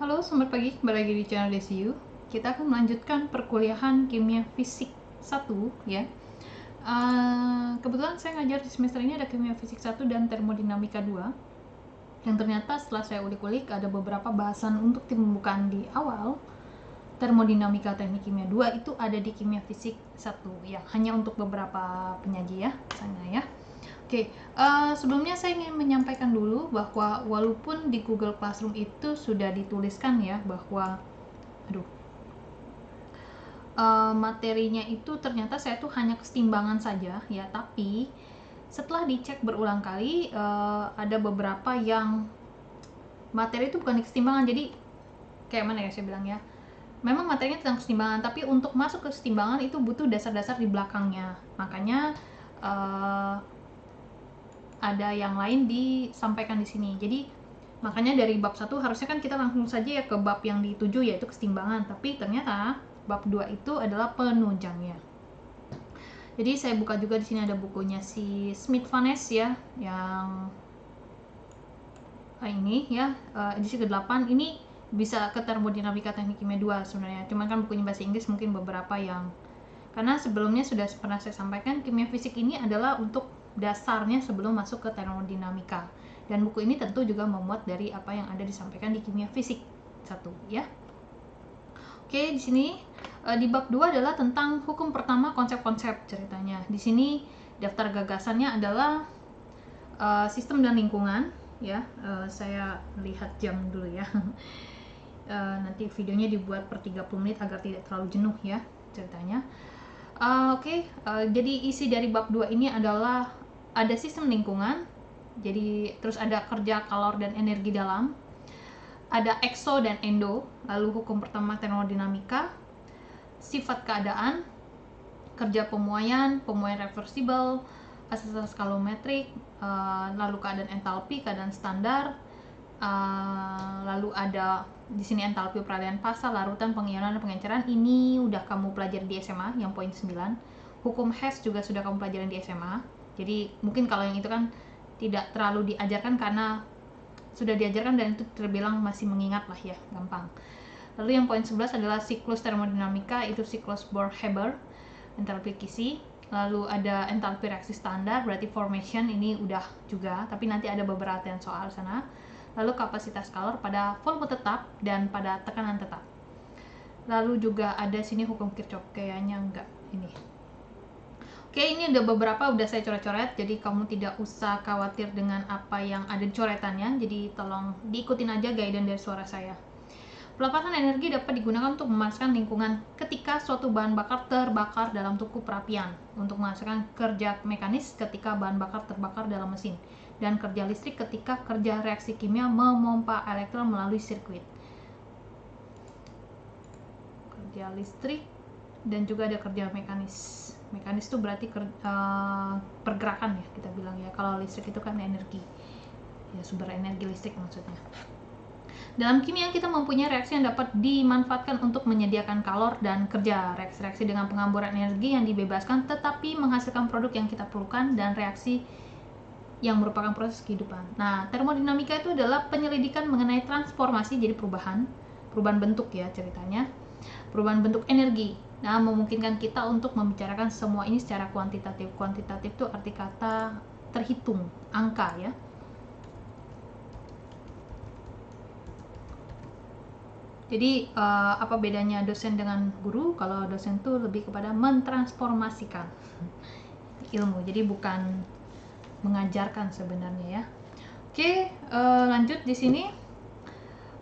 Halo, selamat pagi. Kembali lagi di channel DCU. Kita akan melanjutkan perkuliahan kimia fisik 1 ya. Kebetulan saya ngajar di semester ini ada kimia fisik 1 dan termodinamika 2. Yang ternyata setelah saya ulik-ulik ada beberapa bahasan untuk tim pembukaan di awal. Termodinamika teknik kimia 2 itu ada di kimia fisik 1 ya. Hanya untuk beberapa penyaji ya, misalnya ya. Oke, sebelumnya saya ingin menyampaikan dulu bahwa walaupun di Google Classroom itu sudah dituliskan ya bahwa materinya itu ternyata saya tuh hanya kesetimbangan saja ya, tapi setelah dicek berulang kali ada beberapa yang materi itu bukan di kesetimbangan. Jadi kayak mana ya saya bilang ya, memang materinya tentang kesetimbangan, tapi untuk masuk ke kesetimbangan itu butuh dasar-dasar di belakangnya. Makanya ada yang lain disampaikan di sini. Jadi makanya dari bab 1 harusnya kan kita langsung saja ya ke bab yang dituju, yaitu kesetimbangan, tapi ternyata bab 2 itu adalah penunjangnya. Jadi saya buka juga di sini ada bukunya si Smith Vanes ya, yang ini ya, edisi ke-8. Ini bisa ke termodinamika teknik kimia 2 sebenarnya. Cuman kan bukunya bahasa Inggris, mungkin beberapa yang, karena sebelumnya sudah pernah saya sampaikan kimia fisik ini adalah untuk dasarnya sebelum masuk ke termodinamika. Dan buku ini tentu juga memuat dari apa yang ada disampaikan di kimia fisik 1 ya. Oke, di sini di bab 2 adalah tentang hukum pertama, konsep-konsep ceritanya. Di sini daftar gagasannya adalah sistem dan lingkungan ya. Saya lihat jam dulu ya. Nanti videonya dibuat per 30 menit agar tidak terlalu jenuh ya ceritanya. Jadi isi dari bab 2 ini adalah ada sistem lingkungan, jadi terus ada kerja kalor dan energi dalam, ada ekso dan endo, lalu hukum pertama termodinamika, sifat keadaan, kerja pemuaian reversibel, asas kalometrik, lalu keadaan entalpi, keadaan standar, lalu ada di sini entalpi peralihan fasa, larutan, pengionan, dan pengenceran. Ini udah kamu pelajari di SMA yang poin 9. Hukum Hess juga sudah kamu pelajarin di SMA. Jadi mungkin kalau yang itu kan tidak terlalu diajarkan karena sudah diajarkan dan itu terbilang masih mengingat lah ya, gampang. Lalu yang poin 11 adalah siklus termodinamika, itu siklus Bohr-Haber, entalpi kisi. Lalu ada entalpi reaksi standar, berarti formation ini udah juga, tapi nanti ada beberapa soal sana. Lalu kapasitas kalor pada volume tetap dan pada tekanan tetap. Lalu juga ada sini hukum Kirchhoff, kayaknya enggak ini. Oke, ini ada beberapa udah saya coret-coret, jadi kamu tidak usah khawatir dengan apa yang ada di coretannya, jadi tolong diikutin aja guidance dari suara saya. Pelepasan energi dapat digunakan untuk memanaskan lingkungan ketika suatu bahan bakar terbakar dalam tungku perapian, untuk menghasilkan kerja mekanis ketika bahan bakar terbakar dalam mesin, dan kerja listrik ketika kerja reaksi kimia memompa elektron melalui sirkuit. Kerja listrik dan juga ada kerja mekanis. Mekanis itu berarti pergerakan ya kita bilang ya. Kalau listrik itu kan energi, ya sumber energi listrik maksudnya. Dalam kimia kita mempunyai reaksi yang dapat dimanfaatkan untuk menyediakan kalor dan kerja. Reaksi-reaksi dengan penghamburan energi yang dibebaskan tetapi menghasilkan produk yang kita perlukan, dan reaksi yang merupakan proses kehidupan. Nah, termodinamika itu adalah penyelidikan mengenai transformasi, jadi perubahan bentuk ya ceritanya. Perubahan bentuk energi. Nah, memungkinkan kita untuk membicarakan semua ini secara kuantitatif. Kuantitatif itu arti kata terhitung, angka ya. Jadi apa bedanya dosen dengan guru? Kalau dosen tuh lebih kepada mentransformasikan ilmu, jadi bukan mengajarkan sebenarnya ya. Oke, lanjut di sini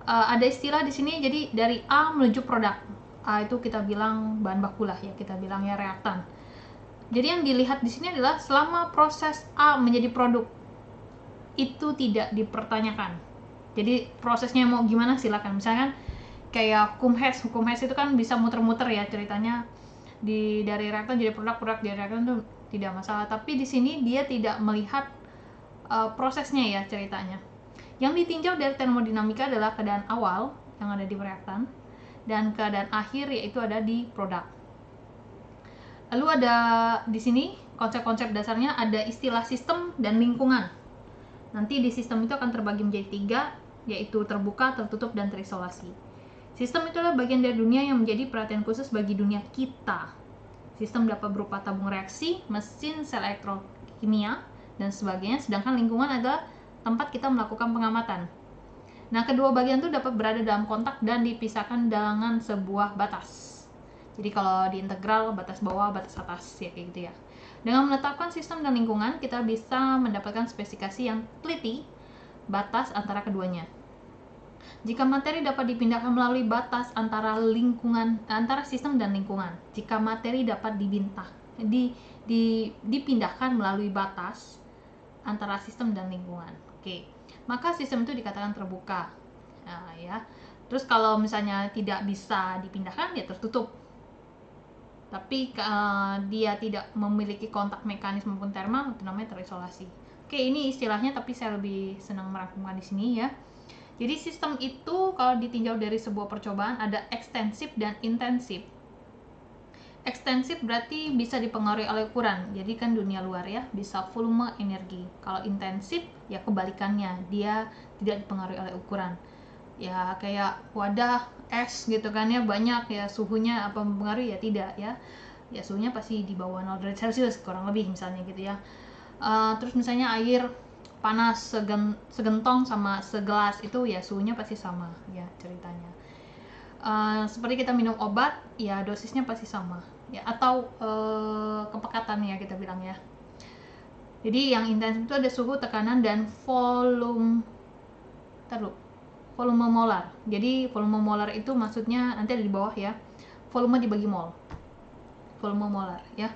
ada istilah di sini. Jadi dari A menuju produk. A itu kita bilang bahan baku lah ya, kita bilang ya reaktan. Jadi yang dilihat di sini adalah selama proses A menjadi produk itu tidak dipertanyakan. Jadi prosesnya mau gimana silakan. Misalkan kayak hukum Hess itu kan bisa muter-muter ya ceritanya, dari reaktan jadi produk dari reaktan itu tidak masalah. Tapi di sini dia tidak melihat prosesnya ya ceritanya. Yang ditinjau dari termodinamika adalah keadaan awal yang ada di reaktan dan keadaan akhir yaitu ada di produk. Lalu ada di sini konsep-konsep dasarnya, ada istilah sistem dan lingkungan. Nanti di sistem itu akan terbagi menjadi 3, yaitu terbuka, tertutup, dan terisolasi. Sistem itulah bagian dari dunia yang menjadi perhatian khusus bagi dunia kita. Sistem dapat berupa tabung reaksi, mesin, sel elektrokimia, dan sebagainya, sedangkan lingkungan adalah tempat kita melakukan pengamatan. Nah, kedua bagian itu dapat berada dalam kontak dan dipisahkan dengan sebuah batas. Jadi kalau di integral, batas bawah, batas atas, ya kayak gitu ya. Dengan menetapkan sistem dan lingkungan, kita bisa mendapatkan spesifikasi yang teliti batas antara keduanya. Jika materi dapat dipindahkan melalui batas antara sistem dan lingkungan. Jika materi dapat dipindahkan melalui batas antara sistem dan lingkungan. Oke. Maka sistem itu dikatakan terbuka. Nah, ya. Terus kalau misalnya tidak bisa dipindahkan, ya tertutup. Tapi dia tidak memiliki kontak mekanis maupun termal, itu namanya terisolasi. Oke, ini istilahnya, tapi saya lebih senang merangkumkan di sini ya. Jadi sistem itu kalau ditinjau dari sebuah percobaan ada ekstensif dan intensif. Ekstensif berarti bisa dipengaruhi oleh ukuran, jadi kan dunia luar ya, bisa volume energi. Kalau intensif ya kebalikannya, dia tidak dipengaruhi oleh ukuran. Ya kayak wadah es gitu kan ya, banyak ya, suhunya apa mempengaruhi? Ya tidak ya. Ya suhunya pasti di bawah 0 derajat Celcius kurang lebih misalnya gitu ya. Terus misalnya air panas segentong sama segelas itu ya suhunya pasti sama ya ceritanya. Seperti kita minum obat ya dosisnya pasti sama ya, atau kepekatan ya kita bilang ya. Jadi yang intens itu ada suhu, tekanan, dan volume molar. Jadi volume molar itu maksudnya nanti ada di bawah ya, volume dibagi mol, volume molar ya.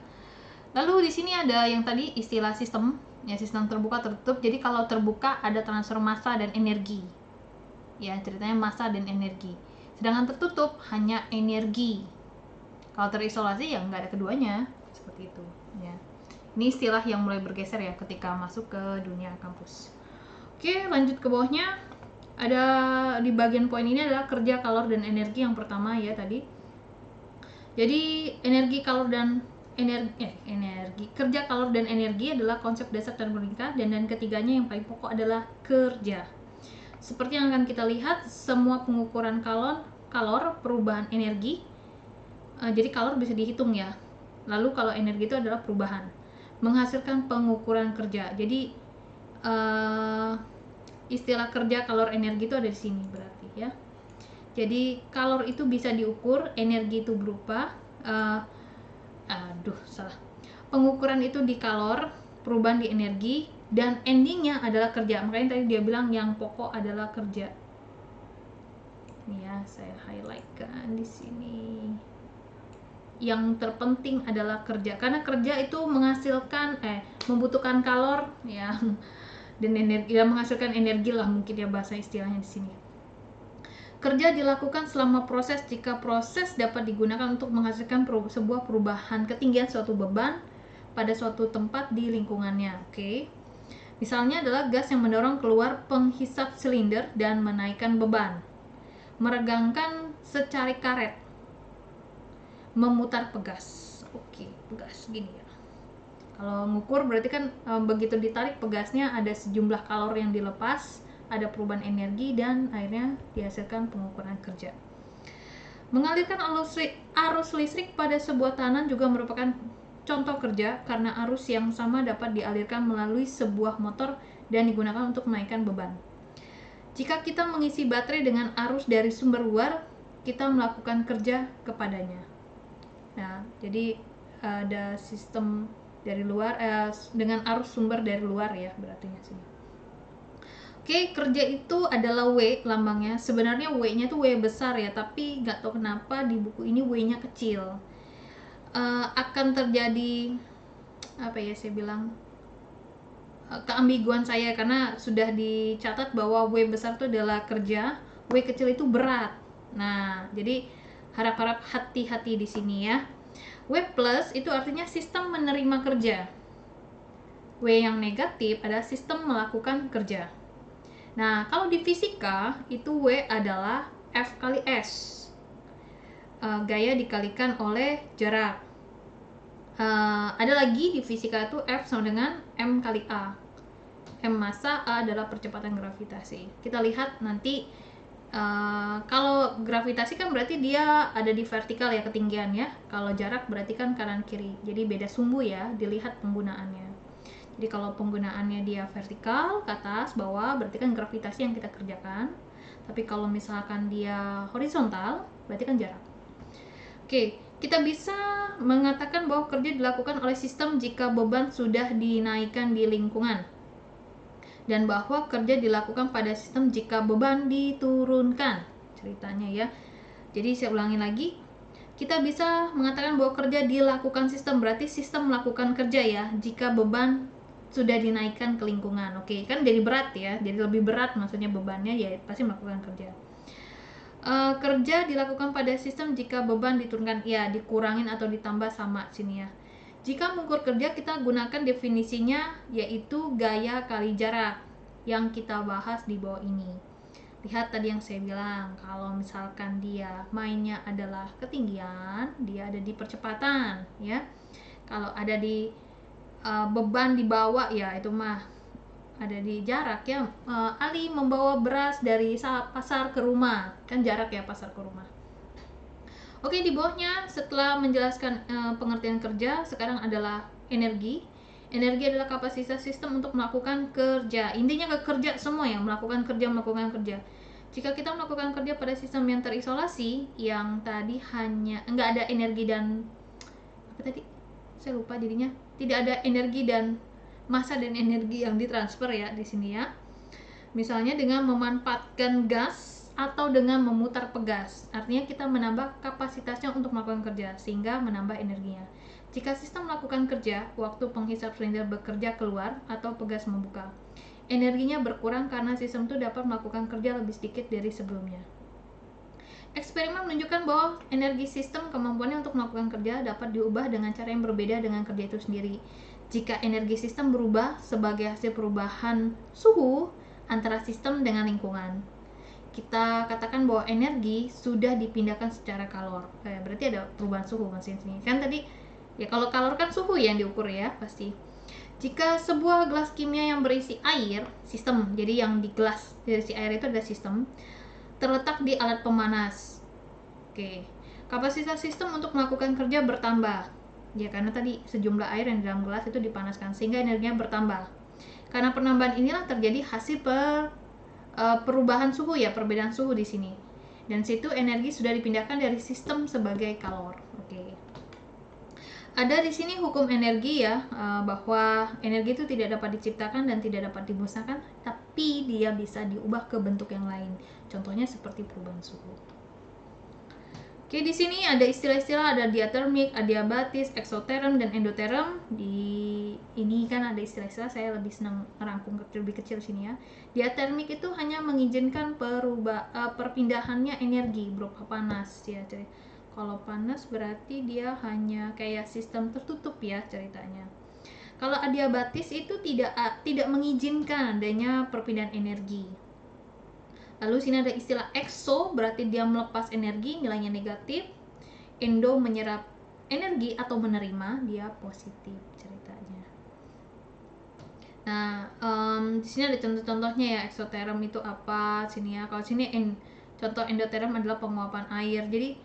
Lalu di sini ada yang tadi istilah sistem ya, sistem terbuka tertutup. Jadi kalau terbuka ada transfer massa dan energi ya, ceritanya massa dan energi, sedangkan tertutup hanya energi. Kalau terisolasi ya nggak ada keduanya, seperti itu ya. Ini istilah yang mulai bergeser ya ketika masuk ke dunia kampus. Oke, lanjut ke bawahnya. Ada di bagian poin ini adalah kerja, kalor, dan energi yang pertama ya tadi. Jadi energi, kalor, dan kerja, kalor, dan energi adalah konsep dasar termodinamika, dan ketiganya yang paling pokok adalah kerja. Seperti yang akan kita lihat, semua pengukuran kalor perubahan energi. Jadi kalor bisa dihitung ya. Lalu kalau energi itu adalah perubahan, menghasilkan pengukuran kerja. Jadi istilah kerja, kalor, energi itu ada di sini berarti ya. Jadi kalor itu bisa diukur, energi itu berupa pengukuran itu di kalor, perubahan di energi, dan endingnya adalah kerja. Makanya tadi dia bilang yang pokok adalah kerja. Nih ya, saya highlightkan di sini. Yang terpenting adalah kerja, karena kerja itu membutuhkan kalor ya, dan energi, ya menghasilkan energi lah mungkin ya bahasa istilahnya di sini. Kerja dilakukan selama proses. Jika proses dapat digunakan untuk menghasilkan sebuah perubahan ketinggian suatu beban pada suatu tempat di lingkungannya. Oke. Misalnya adalah gas yang mendorong keluar penghisap silinder dan menaikkan beban, meregangkan secari karet, memutar pegas. Oke, pegas gini ya. Kalau ngukur berarti kan begitu ditarik pegasnya ada sejumlah kalor yang dilepas, ada perubahan energi, dan akhirnya dihasilkan pengukuran kerja. Mengalirkan arus listrik pada sebuah tahanan juga merupakan contoh kerja, karena arus yang sama dapat dialirkan melalui sebuah motor dan digunakan untuk menaikkan beban. Jika kita mengisi baterai dengan arus dari sumber luar, kita melakukan kerja kepadanya. Nah, jadi ada sistem dari luar dengan arus sumber dari luar ya berarti sini. Oke, kerja itu adalah W lambangnya. Sebenarnya W-nya tuh W besar ya, tapi nggak tahu kenapa di buku ini W-nya kecil. Akan terjadi apa ya, saya bilang keambiguan saya, karena sudah dicatat bahwa W besar itu adalah kerja, W kecil itu berat. Nah, jadi harap-harap hati-hati di sini ya. W plus itu artinya sistem menerima kerja. W yang negatif adalah sistem melakukan kerja. Nah, kalau di fisika itu W adalah F kali S. Gaya dikalikan oleh jarak. Ada lagi di fisika itu F sama dengan M kali A. M massa, A adalah percepatan gravitasi. Kita lihat nanti kalau gravitasi kan berarti dia ada di vertikal ya ketinggiannya. Kalau jarak berarti kan kanan kiri. Jadi beda sumbu ya, dilihat penggunaannya. Jadi kalau penggunaannya dia vertikal ke atas bawah berarti kan gravitasi yang kita kerjakan. Tapi kalau misalkan dia horizontal berarti kan jarak. Oke, kita bisa mengatakan bahwa kerja dilakukan oleh sistem jika beban sudah dinaikkan di lingkungan, dan bahwa kerja dilakukan pada sistem jika beban diturunkan, ceritanya ya. Jadi saya ulangi lagi, kita bisa mengatakan bahwa kerja dilakukan sistem, berarti sistem melakukan kerja ya jika beban sudah dinaikkan ke lingkungan. Oke, kan jadi berat ya, jadi lebih berat maksudnya bebannya, ya pasti melakukan kerja. Kerja dilakukan pada sistem jika beban diturunkan, ya dikurangin atau ditambah sama sini ya. Jika mengukur kerja kita gunakan definisinya, yaitu gaya kali jarak yang kita bahas di bawah ini. Lihat tadi yang saya bilang, kalau misalkan dia mainnya adalah ketinggian, dia ada di percepatan ya. Kalau ada di beban dibawa, ya itu mah ada di jarak ya. Ali membawa beras dari pasar ke rumah, kan jarak ya pasar ke rumah. Oke, di bawahnya setelah menjelaskan pengertian kerja, sekarang adalah energi. Energi adalah kapasitas sistem untuk melakukan kerja. Intinya ke kerja semua ya, melakukan kerja. Jika kita melakukan kerja pada sistem yang terisolasi, yang tadi hanya enggak ada energi dan apa tadi? Saya lupa jadinya. Tidak ada energi dan massa dan energi yang ditransfer ya di sini ya. Misalnya dengan memanfaatkan gas atau dengan memutar pegas. Artinya kita menambah kapasitasnya untuk melakukan kerja sehingga menambah energinya. Jika sistem melakukan kerja, waktu penghisap silinder bekerja keluar atau pegas membuka. Energinya berkurang karena sistem itu dapat melakukan kerja lebih sedikit dari sebelumnya. Eksperimen menunjukkan bahwa energi sistem kemampuannya untuk melakukan kerja dapat diubah dengan cara yang berbeda dengan kerja itu sendiri. Jika energi sistem berubah sebagai hasil perubahan suhu antara sistem dengan lingkungan, kita katakan bahwa energi sudah dipindahkan secara kalor. Berarti ada perubahan suhu maksudnya. Kan tadi ya kalau kalor kan suhu yang diukur ya pasti. Jika sebuah gelas kimia yang berisi air, sistem, jadi yang di gelas berisi air itu adalah sistem, terletak di alat pemanas. Oke, kapasitas sistem untuk melakukan kerja bertambah. Ya karena tadi sejumlah air yang di dalam gelas itu dipanaskan sehingga energinya bertambah. Karena penambahan inilah terjadi hasil perubahan suhu ya, perbedaan suhu di sini. Dan situ energi sudah dipindahkan dari sistem sebagai kalor. Oke. Ada di sini hukum energi ya, bahwa energi itu tidak dapat diciptakan dan tidak dapat dimusnahkan, tapi dia bisa diubah ke bentuk yang lain. Contohnya seperti perubahan suhu. Oke, di sini ada istilah-istilah, ada diatermik, adiabatis, eksoterm, dan endoterm. Di ini kan ada istilah-istilah, saya lebih senang merangkum lebih kecil sini ya. Diatermik itu hanya mengizinkan perpindahannya energi berupa panas ya. Kalau panas berarti dia hanya kayak sistem tertutup ya ceritanya. Kalau adiabatis itu tidak mengizinkan adanya perpindahan energi. Lalu sini ada istilah exo, berarti dia melepas energi, nilainya negatif. Endo menyerap energi atau menerima, dia positif ceritanya. Nah, di sini ada contoh-contohnya ya, eksoterm itu apa sini ya. Kalau sini contoh endoterm adalah penguapan air. Jadi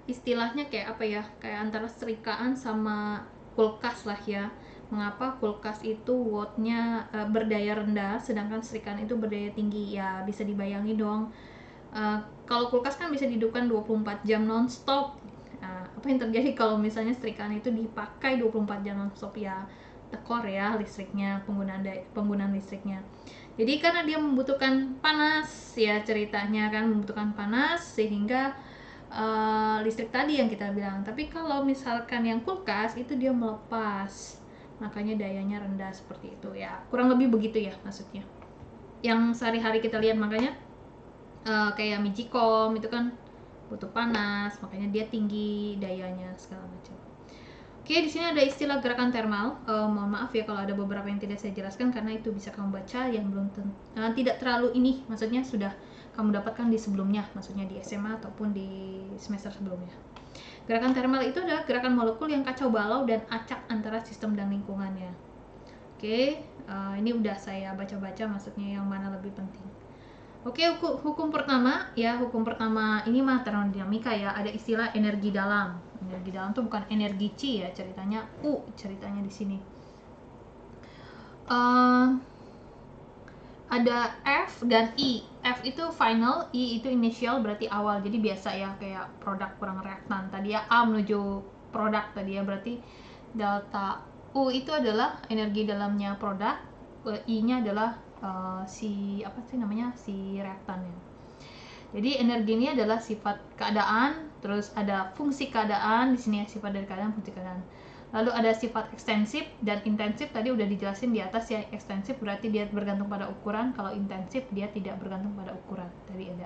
istilahnya kayak apa ya? Kayak antara serikaan sama kulkas lah ya. Mengapa kulkas itu wattnya berdaya rendah sedangkan serikan itu berdaya tinggi? Ya bisa dibayangin dong, kalau kulkas kan bisa dihidupkan 24 jam non-stop. Apa yang terjadi kalau misalnya serikan itu dipakai 24 jam non-stop? Ya tekor ya listriknya, penggunaan listriknya. Jadi karena dia membutuhkan panas ya ceritanya kan, membutuhkan panas sehingga listrik tadi yang kita bilang. Tapi kalau misalkan yang kulkas itu dia melepas, makanya dayanya rendah seperti itu ya, kurang lebih begitu ya maksudnya yang sehari-hari kita lihat. Makanya kayak Magicom itu kan butuh panas, makanya dia tinggi dayanya segala macam. Oke, di sini ada istilah gerakan termal. Mohon maaf ya kalau ada beberapa yang tidak saya jelaskan karena itu bisa kamu baca yang belum tidak terlalu ini, maksudnya sudah kamu dapatkan di sebelumnya, maksudnya di SMA ataupun di semester sebelumnya. Gerakan termal itu adalah gerakan molekul yang kacau balau dan acak antara sistem dan lingkungannya. Oke, ini udah saya baca-baca maksudnya yang mana lebih penting. Oke, hukum pertama ya, hukum pertama ini mah termodinamika ya, ada istilah energi dalam. Energi dalam tuh bukan energi Chi ya, ceritanya ceritanya di sini. Ada F dan I. F itu final, I itu initial berarti awal. Jadi biasa ya, kayak produk kurang reaktan. Tadi ya A menuju produk tadi ya, berarti delta U itu adalah energi dalamnya produk, I-nya adalah si reaktannya. Jadi energi ini adalah sifat keadaan, terus ada fungsi keadaan di sini ya, sifat dari keadaan, fungsi keadaan. Lalu ada sifat ekstensif dan intensif, tadi udah dijelasin di atas ya. Ekstensif berarti dia bergantung pada ukuran, kalau intensif dia tidak bergantung pada ukuran. Tadi ada.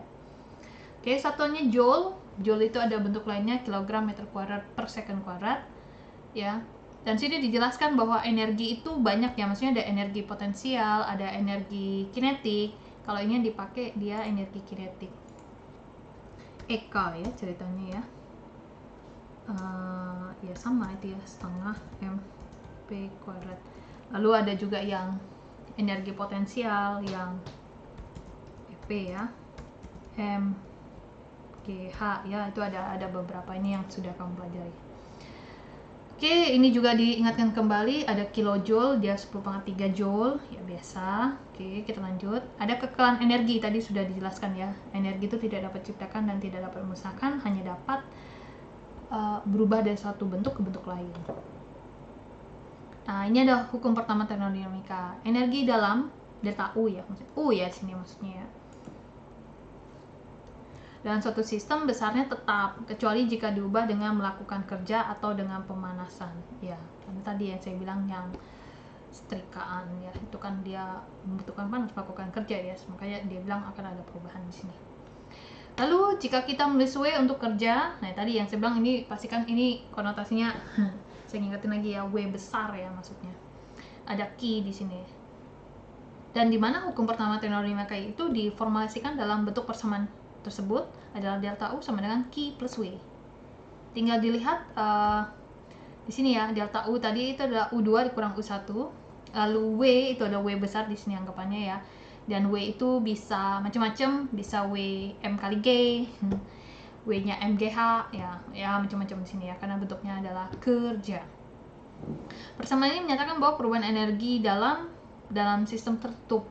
Oke, satuannya joule. Joule itu ada bentuk lainnya, kilogram meter kuadrat per second kuadrat ya. Dan sini dijelaskan bahwa energi itu banyak ya, maksudnya ada energi potensial, ada energi kinetik. Kalau ini yang dipakai dia energi kinetik. EK ya ceritanya ya. Ya sama itu ya, setengah mp kuadrat. Lalu ada juga yang energi potensial yang EP ya, mgh ya, itu ada beberapa ini yang sudah kamu pelajari. Oke, ini juga diingatkan kembali, ada kilojoule, dia 10⁻³ joule, ya biasa. Oke, kita lanjut. Ada kekekalan energi, tadi sudah dijelaskan ya. Energi itu tidak dapat diciptakan dan tidak dapat dimusnahkan, hanya dapat berubah dari satu bentuk ke bentuk lain. Nah, ini ada hukum pertama termodinamika. Energi dalam delta U ya, U ya di sini maksudnya ya. Dalam suatu sistem besarnya tetap, kecuali jika diubah dengan melakukan kerja atau dengan pemanasan. Ya, karena tadi yang saya bilang yang setrikaan ya, itu kan dia membutuhkan panas melakukan kerja ya, makanya dia bilang akan ada perubahan di sini. Lalu jika kita menulis W untuk kerja, nah tadi yang saya bilang ini pastikan ini konotasinya saya ingetin lagi ya, W besar ya maksudnya. Ada key di sini. Dan di mana hukum pertama termodinamika itu diformulasikan dalam bentuk persamaan tersebut adalah delta U sama dengan Q plus W. Tinggal dilihat di sini ya, delta U tadi itu adalah U2 dikurang U1, lalu W itu ada W besar di sini anggapannya ya. Dan W itu bisa macam-macam, bisa W M kali G, W-nya MGH ya macam-macam di sini ya, karena bentuknya adalah kerja. Persamaan ini menyatakan bahwa perubahan energi dalam sistem tertutup.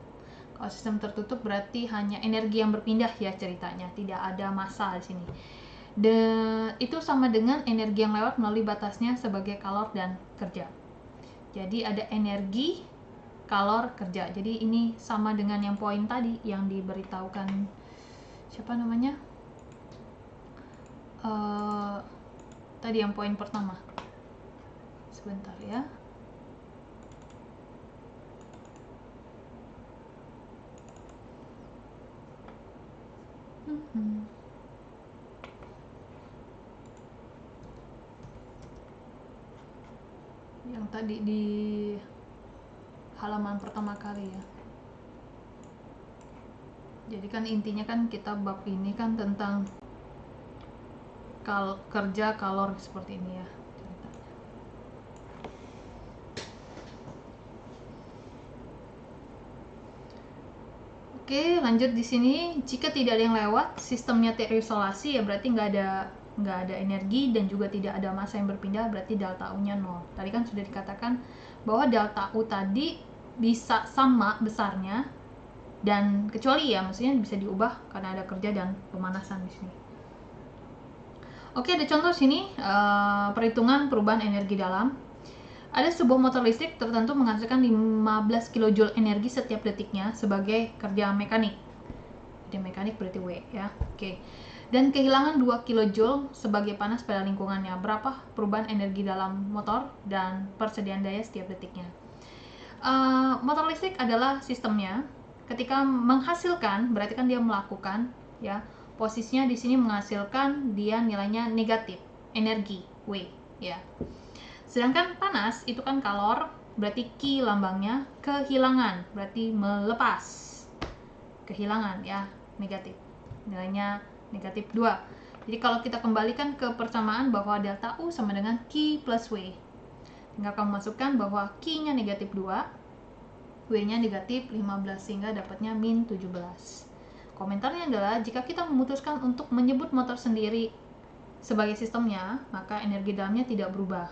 Kalau sistem tertutup berarti hanya energi yang berpindah ya ceritanya, tidak ada massa di sini. Itu sama dengan energi yang lewat melalui batasnya sebagai kalor dan kerja. Jadi ada energi, kalor, kerja. Jadi ini sama dengan yang poin tadi yang diberitahukan siapa namanya? Tadi yang poin pertama. Sebentar ya. Yang tadi di halaman pertama kali ya. Jadi kan intinya kan kita bab ini kan tentang kerja kalor seperti ini ya. Oke, lanjut di sini. Jika tidak ada yang lewat, sistemnya terisolasi ya berarti nggak ada energi dan juga tidak ada massa yang berpindah, berarti delta U-nya 0. Tadi kan sudah dikatakan bahwa delta U tadi bisa sama besarnya dan kecuali ya, maksudnya bisa diubah karena ada kerja dan pemanasan di sini. Oke, ada contoh sini perhitungan perubahan energi dalam. Ada sebuah motor listrik tertentu menghasilkan 15 kJ energi setiap detiknya sebagai kerja mekanik. Kerja mekanik berarti W ya. Oke. Dan kehilangan 2 kJ sebagai panas pada lingkungannya. Berapa perubahan energi dalam motor dan persediaan daya setiap detiknya? Motor listrik adalah sistemnya. Ketika menghasilkan berarti kan dia melakukan ya. Posisinya di sini menghasilkan, dia nilainya negatif, energi W ya. Sedangkan panas itu kan kalor, berarti Q lambangnya, kehilangan berarti melepas. Kehilangan ya, negatif. Nilainya negatif 2. Jadi kalau kita kembalikan ke persamaan bahwa delta U sama dengan Q plus W. Tinggal kamu masukkan bahwa Q-nya negatif 2, W-nya negatif 15 sehingga dapatnya min 17. Komentarnya adalah jika kita memutuskan untuk menyebut motor sendiri sebagai sistemnya, maka energi dalamnya tidak berubah.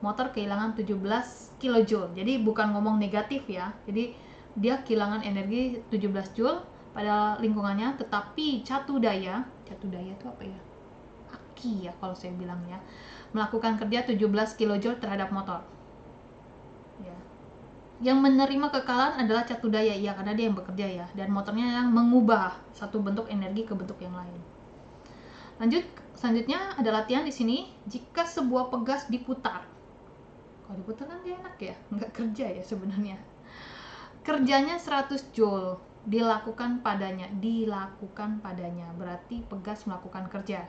Motor kehilangan 17 kJ. Jadi bukan ngomong negatif ya. Jadi dia kehilangan energi 17 Joule pada lingkungannya, tetapi catu daya itu apa ya? Aki ya kalau saya bilang ya. Melakukan kerja 17 kJ terhadap motor. Ya. Yang menerima kekalahan adalah catu daya, ya karena dia yang bekerja ya, dan motornya yang mengubah satu bentuk energi ke bentuk yang lain. Selanjutnya ada latihan di sini. Jika sebuah pegas diputar, kalau diputar kan dia enak ya, nggak kerja ya sebenarnya. Kerjanya 100 Joule dilakukan padanya, berarti pegas melakukan kerja.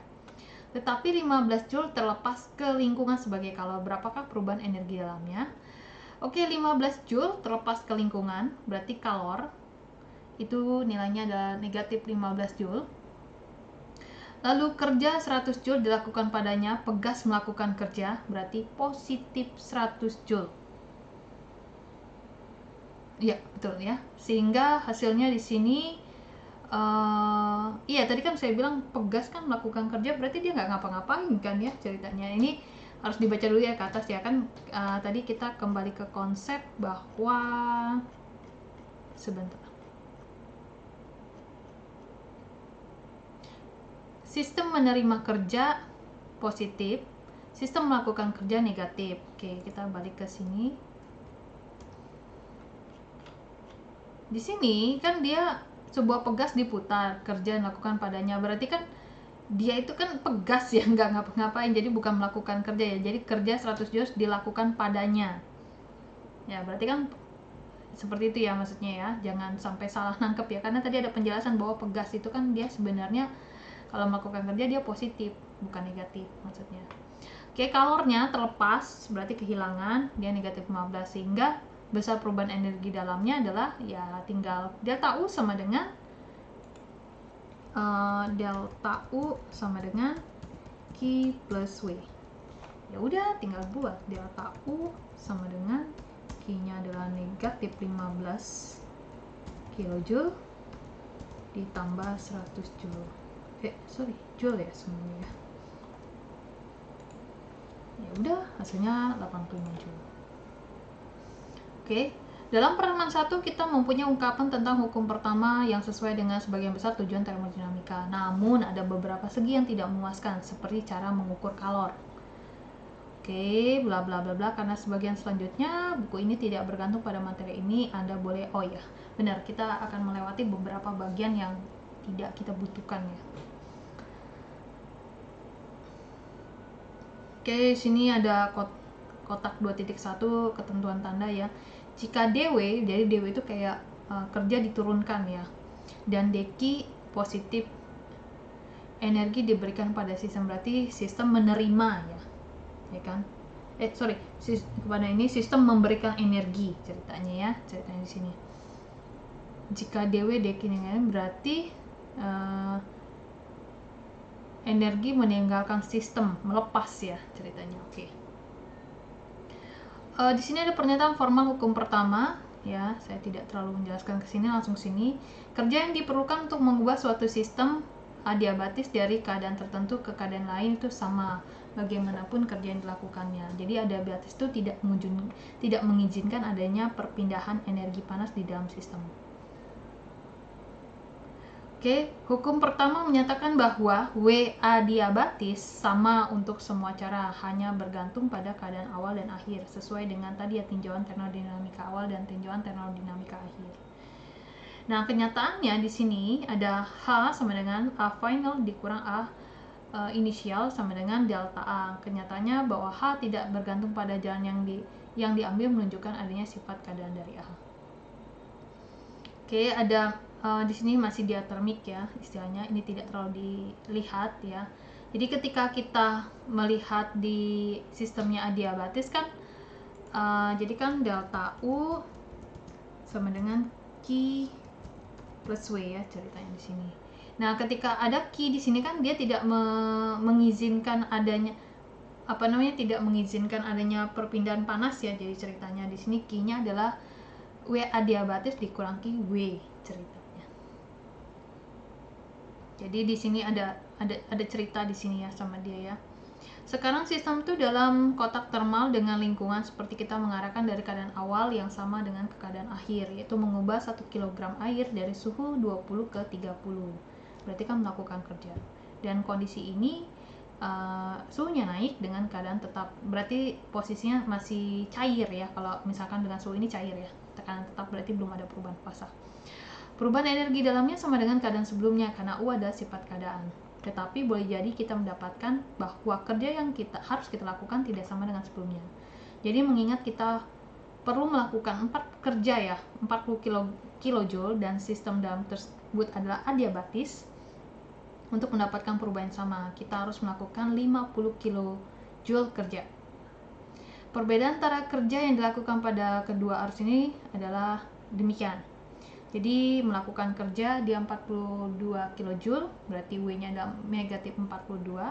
Tetapi 15 Joule terlepas ke lingkungan sebagai kalor. Berapakah perubahan energi dalamnya? Oke, 15 Joule terlepas ke lingkungan, berarti kalor itu nilainya adalah negatif 15 Joule. Lalu kerja 100 Joule dilakukan padanya, pegas melakukan kerja, berarti positif 100 Joule. Ya, betul ya. Sehingga hasilnya di sini iya tadi kan saya bilang pegas kan melakukan kerja, berarti dia nggak ngapa-ngapain kan ya ceritanya. Ini harus dibaca dulu ya ke atas ya kan. Tadi kita kembali ke konsep bahwa sebentar, sistem menerima kerja positif, sistem melakukan kerja negatif. Oke, kita balik ke sini. Di sini kan dia sebuah pegas diputar, kerja dilakukan padanya, berarti kan dia itu kan pegas ya, nggak ngapa-ngapain, jadi bukan melakukan kerja ya. Jadi kerja 100 Joule dilakukan padanya ya, berarti kan seperti itu ya maksudnya ya, jangan sampai salah nangkep ya, karena tadi ada penjelasan bahwa pegas itu kan dia sebenarnya kalau melakukan kerja dia positif bukan negatif maksudnya. Oke, kalornya terlepas berarti kehilangan, dia negatif 15, sehingga besar perubahan energi dalamnya adalah ya tinggal delta U sama dengan Q plus W. Ya udah tinggal buat delta U sama dengan Q-nya adalah negatif 15 kJ ditambah 100 Joule. Joule ya semuanya ya. Ya udah hasilnya 85 Joule. Oke. Dalam pertemuan 1 kita mempunyai ungkapan tentang hukum pertama yang sesuai dengan sebagian besar tujuan termodinamika. Namun ada beberapa segi yang tidak memuaskan, seperti cara mengukur kalor. Oke, bla bla bla bla. Karena sebagian selanjutnya buku ini tidak bergantung pada materi ini, Anda boleh, oh ya, benar, kita akan melewati beberapa bagian yang tidak kita butuhkan ya. Oke, sini ada kotak 2.1 ketentuan tanda ya. Jika DW, jadi DW itu kayak kerja diturunkan ya, dan DQ positif, energi diberikan pada sistem, berarti sistem menerima ya kan? Kepada ini sistem memberikan energi ceritanya di sini. Jika DW DQ berarti energi meninggalkan sistem, melepas ya ceritanya. Oke. Di sini ada pernyataan formal hukum pertama ya, saya tidak terlalu menjelaskan ke sini, langsung sini. Kerja yang diperlukan untuk mengubah suatu sistem adiabatis dari keadaan tertentu ke keadaan lain itu sama bagaimanapun kerja yang dilakukannya. Jadi adiabatis itu tidak mengizinkan adanya perpindahan energi panas di dalam sistem. Oke, hukum pertama menyatakan bahwa W adiabatis sama untuk semua cara, hanya bergantung pada keadaan awal dan akhir, sesuai dengan tadi ya tinjauan termodinamika awal dan tinjauan termodinamika akhir. Nah, kenyataannya di sini ada H sama dengan A final dikurang A inisial sama dengan delta A. Kenyataannya bahwa H tidak bergantung pada jalan yang diambil menunjukkan adanya sifat keadaan dari A. Oke, ada di sini masih diatermik ya istilahnya, ini tidak terlalu dilihat ya. Jadi ketika kita melihat di sistemnya adiabatis kan jadi kan delta U sama dengan Q plus W ya ceritanya di sini. Nah, ketika ada Q di sini kan dia tidak mengizinkan adanya tidak mengizinkan adanya perpindahan panas ya. Jadi ceritanya di sini Q-nya adalah W adiabatis dikurangi W ceritanya. Jadi di sini ada cerita di sini ya sama dia ya. Sekarang sistem itu dalam kotak termal dengan lingkungan seperti kita mengarahkan dari keadaan awal yang sama dengan ke keadaan akhir, yaitu mengubah 1 kg air dari suhu 20 ke 30. Berarti kan melakukan kerja. Dan kondisi ini suhunya naik dengan keadaan tetap. Berarti posisinya masih cair ya. Kalau misalkan dengan suhu ini cair ya. Tekanan tetap berarti belum ada perubahan fasa. Perubahan energi dalamnya sama dengan keadaan sebelumnya karena U adalah sifat keadaan. Tetapi boleh jadi kita mendapatkan bahwa kerja yang harus kita lakukan tidak sama dengan sebelumnya. Jadi mengingat kita perlu melakukan 4 kerja ya, 40 kilojoule dan sistem dalam tersebut adalah adiabatis. Untuk mendapatkan perubahan sama, kita harus melakukan 50 kilojoule kerja. Perbedaan antara kerja yang dilakukan pada kedua arus ini adalah demikian. Jadi melakukan kerja di 42 kJ, berarti W-nya adalah negatif 42.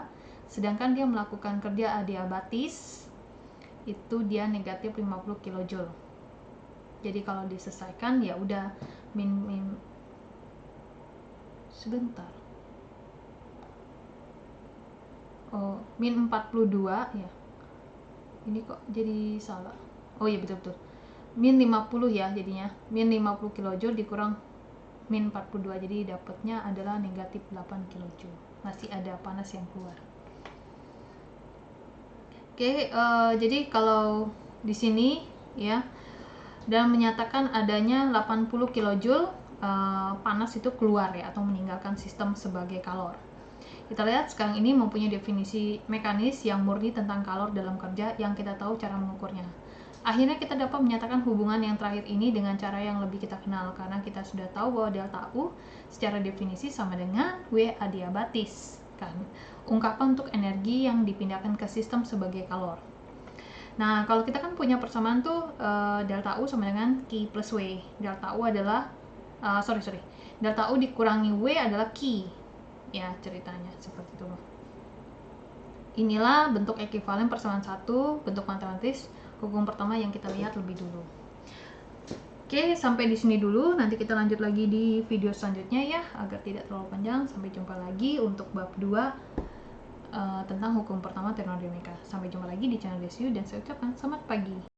Sedangkan dia melakukan kerja adiabatis, itu dia negatif 50 kJ. Jadi kalau diselesaikan ya udah min sebentar. Oh, min 42 ya. Ini kok jadi salah. Oh iya betul-betul. Min 50 ya jadinya, min 50 kJ dikurang min 42, jadi dapatnya adalah negatif 8 kJ. Masih ada panas yang keluar. Oke, jadi kalau di sini ya, dan menyatakan adanya 80 kJ panas itu keluar ya, atau meninggalkan sistem sebagai kalor. Kita lihat sekarang ini mempunyai definisi mekanis yang murni tentang kalor dalam kerja yang kita tahu cara mengukurnya. Akhirnya kita dapat menyatakan hubungan yang terakhir ini dengan cara yang lebih kita kenal karena kita sudah tahu bahwa delta U secara definisi sama dengan W adiabatis kan. Ungkapan untuk energi yang dipindahkan ke sistem sebagai kalor. Nah, kalau kita kan punya persamaan tuh delta U sama dengan Q plus W. Delta U adalah delta U dikurangi W adalah Q. Ya, ceritanya seperti itu loh. Inilah bentuk ekuivalen persamaan satu, bentuk matematis hukum pertama yang kita lihat lebih dulu. Oke, sampai di sini dulu. Nanti kita lanjut lagi di video selanjutnya ya, agar tidak terlalu panjang. Sampai jumpa lagi untuk bab 2 tentang hukum pertama termodinamika. Sampai jumpa lagi di channel DSU dan saya ucapkan selamat pagi.